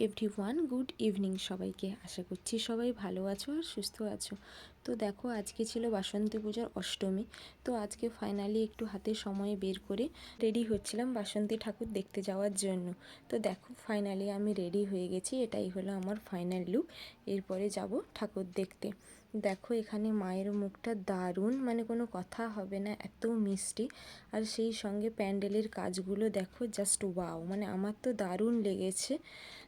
Everyone, good evening সবাইকে। আশা করছি সবাই ভালো আছো আর সুস্থ আছো। তো দেখো, আজকে ছিল বাসন্তী পূজার অষ্টমী। তো আজকে ফাইনালি একটু হাতে সময় বের করে রেডি হচ্ছিলাম বাসন্তী ঠাকুর দেখতে যাওয়ার জন্য। তো দেখো, ফাইনালি আমি রেডি হয়ে গেছি। এটাই হলো আমার ফাইনাল লুক। এরপরে যাব ঠাকুর দেখতে। দেখো, এখানে মায়ের মুখটা দারুণ, মানে কোনো কথা হবে না, এত মিষ্টি। আর সেই সঙ্গে প্যান্ডেলের কাজগুলো দেখো, জাস্ট ওয়াও, মানে আমার তো দারুণ লেগেছে।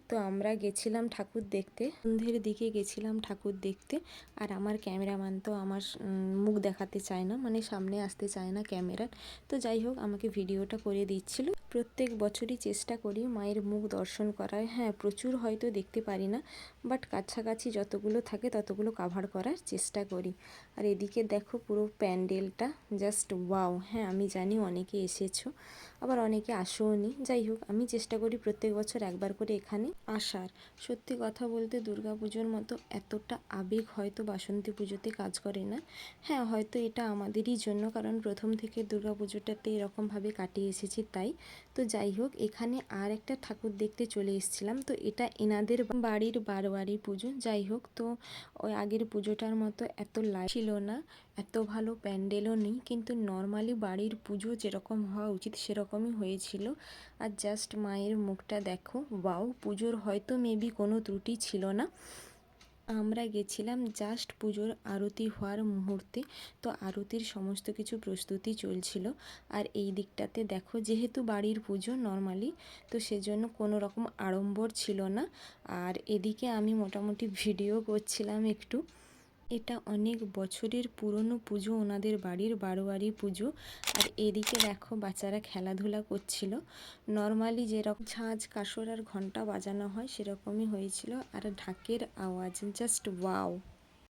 তো আমরা গেছিলাম ঠাকুর দেখতে, সন্ধ্যের দিকে গেছিলাম ঠাকুর দেখতে। আর আমার ক্যামেরাম্যান তো আমার মুখ দেখাতে চায় না, মানে সামনে আসতে চায় না ক্যামেরার। তো যাই হোক, আমাকে ভিডিওটা করে দিচ্ছিল। প্রত্যেক বছরই চেষ্টা করি মায়ের মুখ দর্শন করার। হ্যাঁ, প্রচুর হয়তো দেখতে পারি না, বাট কাছাকাছি যতগুলো থাকে ততগুলো কাভার করার চেষ্টা করি। আর এদিকে দেখো পুরো প্যান্ডেলটা, জাস্ট ওয়াও। হ্যাঁ, আমি জানি অনেকে এসেছো, আবার অনেকে আসোওনি। যাই হোক, আমি চেষ্টা করি প্রত্যেক বছর একবার করে এখানে আসার। সত্যি কথা বলতে দুর্গাপুজোর মতো এতটা আবেগ হয়তো বাসন্তী পুজোতে কাজ করে না। হ্যাঁ, হয়তো এটা আমাদেরই জন্য, কারণ প্রথম থেকে দুর্গাপুজোটাতে এরকমভাবে কাটিয়ে এসেছি তাই। তো যাই হোক, এখানে আর একটা ঠাকুর দেখতে চলে এসেছিলাম। তো এটা এনাদের বাড়ির বারোয়ারি পুজো। যাই হোক, তো ওই আগের পুজোটার মতো এত লাইট ছিল না, এত ভালো প্যান্ডেলও নেই, কিন্তু নর্মালি বাড়ির পুজো যেরকম হওয়া উচিত সেরকমই হয়েছিল। আর জাস্ট মায়ের মুখটা দেখো, ওয়াও। পুজোর হয়তো মেবি কোনো ত্রুটি ছিল না। আমরা গেছিলাম জাস্ট পুজোর আরতি হওয়ার মুহূর্তে। তো আরতির সমস্ত কিছু প্রস্তুতি চলছিল। আর এই দিকটাতে দেখো, যেহেতু বাড়ির পুজো নর্মালি, তো সেজন্য কোনো রকম আড়ম্বর ছিল না। আর এদিকে আমি মোটামুটি ভিডিও করছিলাম একটু। এটা অনেক বছরের পুরনো পুজো, ওনাদের বাড়ির বারোয়ারি পুজো। আর এদিকে দেখো, বাচ্চারা খেলাধুলা করছিল। নর্মালি যেরকম ঝাঁঝ কাসর আর ঘন্টা বাজানো হয় সেরকমই হয়েছিল। আর ঢাকের আওয়াজ, জাস্ট ওয়াও।